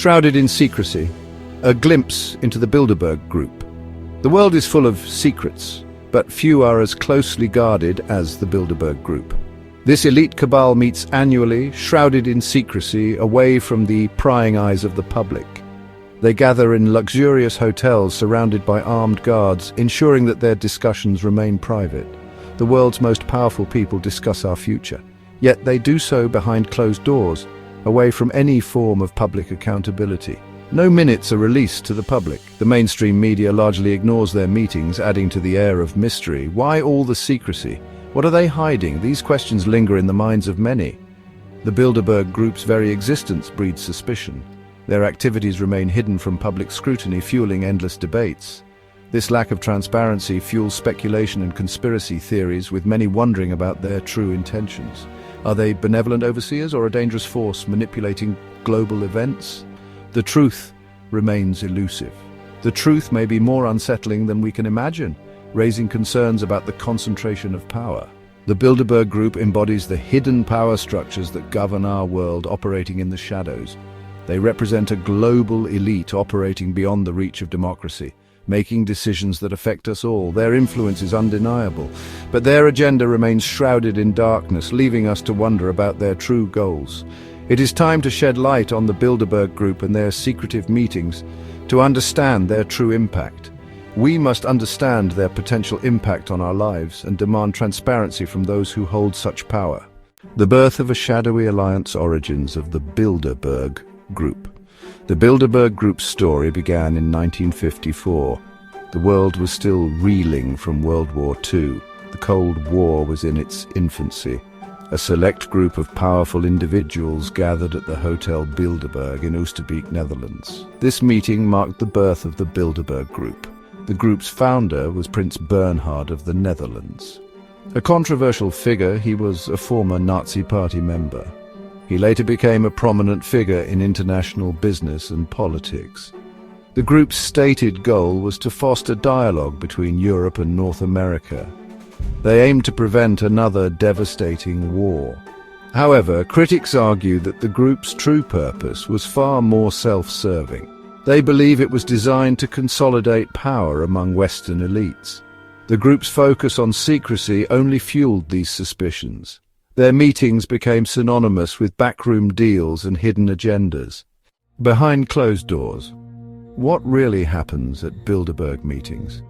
Shrouded in secrecy, a glimpse into the Bilderberg Group. The world is full of secrets, but few are as closely guarded as the Bilderberg Group. This elite cabal meets annually, shrouded in secrecy, away from the prying eyes of the public. They gather in luxurious hotels surrounded by armed guards, ensuring that their discussions remain private. The world's most powerful people discuss our future, yet they do so behind closed doors, away from any form of public accountability. No minutes are released to the public. The mainstream media largely ignores their meetings, adding to the air of mystery. Why all the secrecy? What are they hiding? These questions linger in the minds of many. The Bilderberg Group's very existence breeds suspicion. Their activities remain hidden from public scrutiny, fueling endless debates. This lack of transparency fuels speculation and conspiracy theories, with many wondering about their true intentions. Are they benevolent overseers or a dangerous force manipulating global events? The truth remains elusive. The truth may be more unsettling than we can imagine, raising concerns about the concentration of power. The Bilderberg Group embodies the hidden power structures that govern our world, operating in the shadows. They represent a global elite operating beyond the reach of democracy, making decisions that affect us all. Their influence is undeniable, but their agenda remains shrouded in darkness, leaving us to wonder about their true goals. It is time to shed light on the Bilderberg Group and their secretive meetings, to understand their true impact. We must understand their potential impact on our lives and demand transparency from those who hold such power. The birth of a shadowy alliance. Origins of the Bilderberg Group. The Bilderberg Group's story began in 1954. The world was still reeling from World War II. The Cold War was in its infancy. A select group of powerful individuals gathered at the Hotel Bilderberg in Oosterbeek, Netherlands. This meeting marked the birth of the Bilderberg Group. The group's founder was Prince Bernhard of the Netherlands. A controversial figure, he was a former Nazi Party member. He later became a prominent figure in international business and politics. The group's stated goal was to foster dialogue between Europe and North America. They aimed to prevent another devastating war. However, critics argue that the group's true purpose was far more self-serving. They believe it was designed to consolidate power among Western elites. The group's focus on secrecy only fueled these suspicions. Their meetings became synonymous with backroom deals and hidden agendas. Behind closed doors, what really happens at Bilderberg meetings?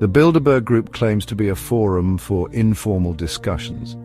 The Bilderberg Group claims to be a forum for informal discussions.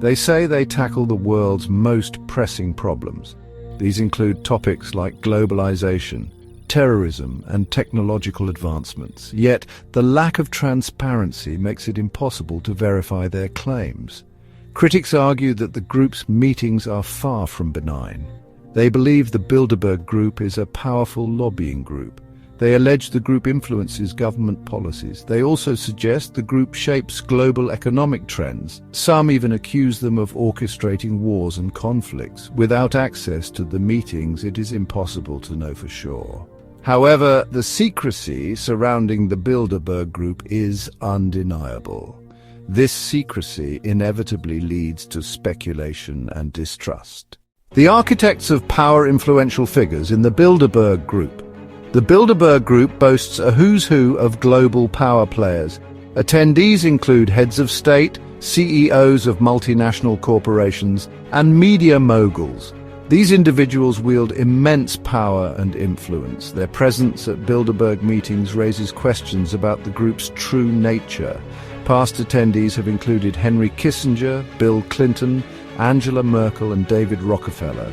They say they tackle the world's most pressing problems. These include topics like globalization, terrorism, and technological advancements. Yet, the lack of transparency makes it impossible to verify their claims. Critics argue that the group's meetings are far from benign. They believe the Bilderberg Group is a powerful lobbying group. They allege the group influences government policies. They also suggest the group shapes global economic trends. Some even accuse them of orchestrating wars and conflicts. Without access to the meetings, it is impossible to know for sure. However, the secrecy surrounding the Bilderberg Group is undeniable. This secrecy inevitably leads to speculation and distrust. The architects of power influential figures in the Bilderberg Group. The Bilderberg Group boasts a who's who of global power players. Attendees include heads of state, CEOs of multinational corporations, and media moguls. These individuals wield immense power and influence. Their presence at Bilderberg meetings raises questions about the group's true nature. Past attendees have included Henry Kissinger, Bill Clinton, Angela Merkel, and David Rockefeller.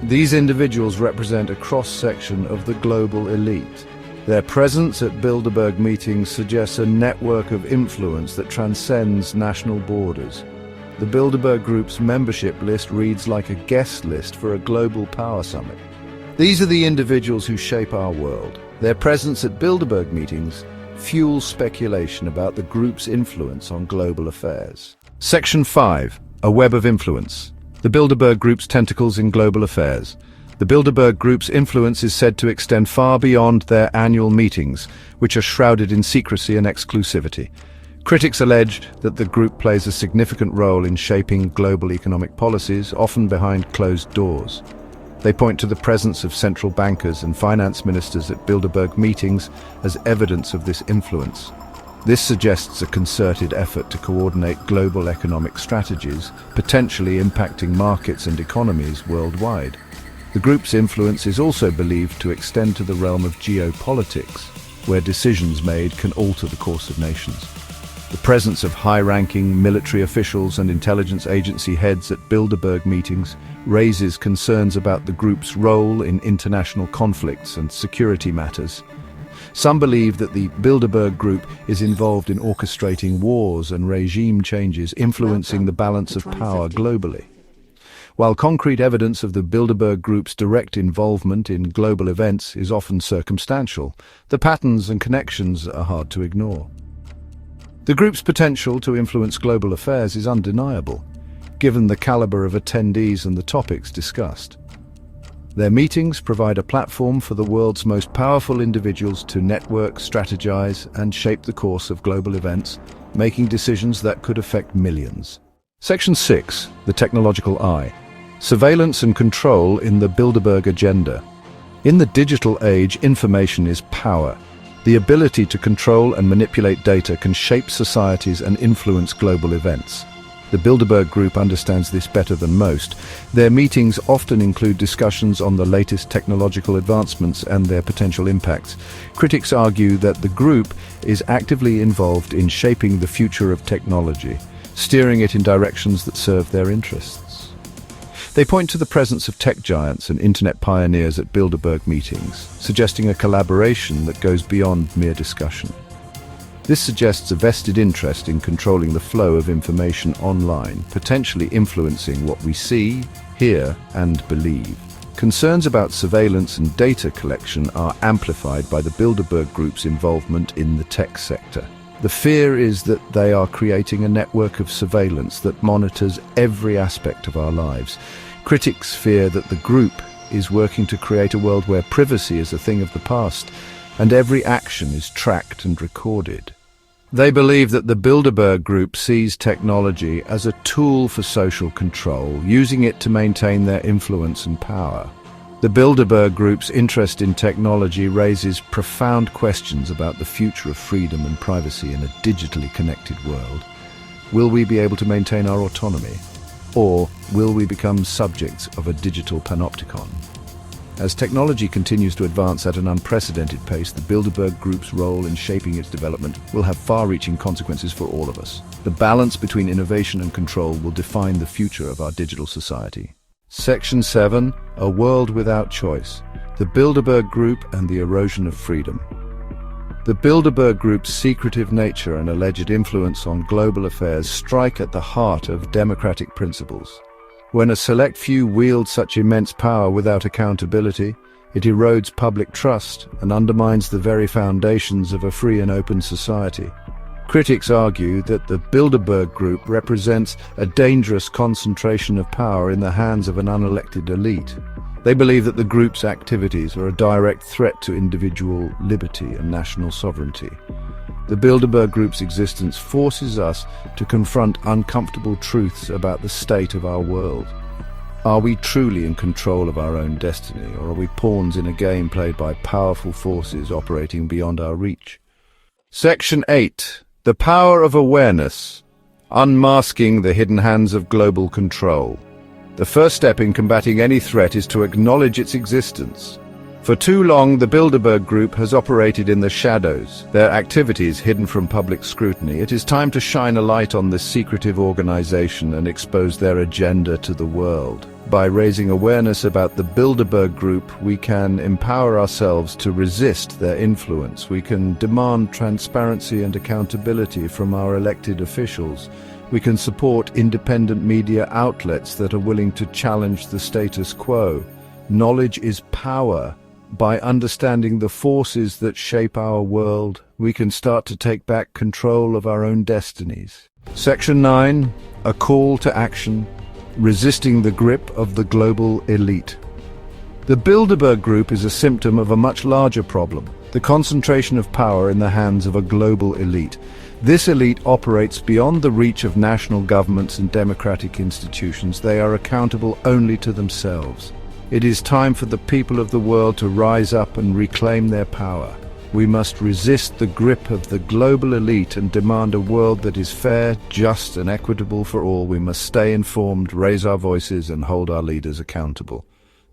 These individuals represent a cross-section of the global elite. Their presence at Bilderberg meetings suggests a network of influence that transcends national borders. The Bilderberg Group's membership list reads like a guest list for a global power summit. These are the individuals who shape our world. Their presence at Bilderberg meetings fuels speculation about the group's influence on global affairs. Section 5. A web of influence. The Bilderberg Group's tentacles in global affairs. The Bilderberg Group's influence is said to extend far beyond their annual meetings, which are shrouded in secrecy and exclusivity. Critics allege that the group plays a significant role in shaping global economic policies, often behind closed doors. They point to the presence of central bankers and finance ministers at Bilderberg meetings as evidence of this influence. This suggests a concerted effort to coordinate global economic strategies, potentially impacting markets and economies worldwide. The group's influence is also believed to extend to the realm of geopolitics, where decisions made can alter the course of nations. The presence of high-ranking military officials and intelligence agency heads at Bilderberg meetings raises concerns about the group's role in international conflicts and security matters. Some believe that the Bilderberg Group is involved in orchestrating wars and regime changes, influencing the balance of power globally. While concrete evidence of the Bilderberg Group's direct involvement in global events is often circumstantial, the patterns and connections are hard to ignore. The group's potential to influence global affairs is undeniable, given the caliber of attendees and the topics discussed. Their meetings provide a platform for the world's most powerful individuals to network, strategize, and shape the course of global events, making decisions that could affect millions. Section 6. The Technological Eye. Surveillance and control in the Bilderberg agenda. In the digital age, information is power. The ability to control and manipulate data can shape societies and influence global events. The Bilderberg Group understands this better than most. Their meetings often include discussions on the latest technological advancements and their potential impacts. Critics argue that the group is actively involved in shaping the future of technology, steering it in directions that serve their interests. They point to the presence of tech giants and internet pioneers at Bilderberg meetings, suggesting a collaboration that goes beyond mere discussion. This suggests a vested interest in controlling the flow of information online, potentially influencing what we see, hear, and believe. Concerns about surveillance and data collection are amplified by the Bilderberg Group's involvement in the tech sector. The fear is that they are creating a network of surveillance that monitors every aspect of our lives. Critics fear that the group is working to create a world where privacy is a thing of the past, and every action is tracked and recorded. They believe that the Bilderberg Group sees technology as a tool for social control, using it to maintain their influence and power. The Bilderberg Group's interest in technology raises profound questions about the future of freedom and privacy in a digitally connected world. Will we be able to maintain our autonomy? Or will we become subjects of a digital panopticon? As technology continues to advance at an unprecedented pace, the Bilderberg Group's role in shaping its development will have far-reaching consequences for all of us. The balance between innovation and control will define the future of our digital society. Section 7. A World Without Choice. The Bilderberg Group and the Erosion of Freedom. The Bilderberg Group's secretive nature and alleged influence on global affairs strike at the heart of democratic principles. When a select few wield such immense power without accountability, it erodes public trust and undermines the very foundations of a free and open society. Critics argue that the Bilderberg Group represents a dangerous concentration of power in the hands of an unelected elite. They believe that the group's activities are a direct threat to individual liberty and national sovereignty. The Bilderberg Group's existence forces us to confront uncomfortable truths about the state of our world. Are we truly in control of our own destiny, or are we pawns in a game played by powerful forces operating beyond our reach? Section 8. The Power of Awareness. Unmasking the hidden hands of global control. The first step in combating any threat is to acknowledge its existence. For too long, the Bilderberg Group has operated in the shadows, their activities hidden from public scrutiny. It is time to shine a light on this secretive organization and expose their agenda to the world. By raising awareness about the Bilderberg Group, we can empower ourselves to resist their influence. We can demand transparency and accountability from our elected officials. We can support independent media outlets that are willing to challenge the status quo. Knowledge is power. By understanding the forces that shape our world, we can start to take back control of our own destinies. Section 9. A Call to Action. Resisting the grip of the global elite. The Bilderberg Group is a symptom of a much larger problem, the concentration of power in the hands of a global elite. This elite operates beyond the reach of national governments and democratic institutions. They are accountable only to themselves. It is time for the people of the world to rise up and reclaim their power. We must resist the grip of the global elite and demand a world that is fair, just, and equitable for all. We must stay informed, raise our voices, and hold our leaders accountable.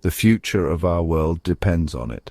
The future of our world depends on it.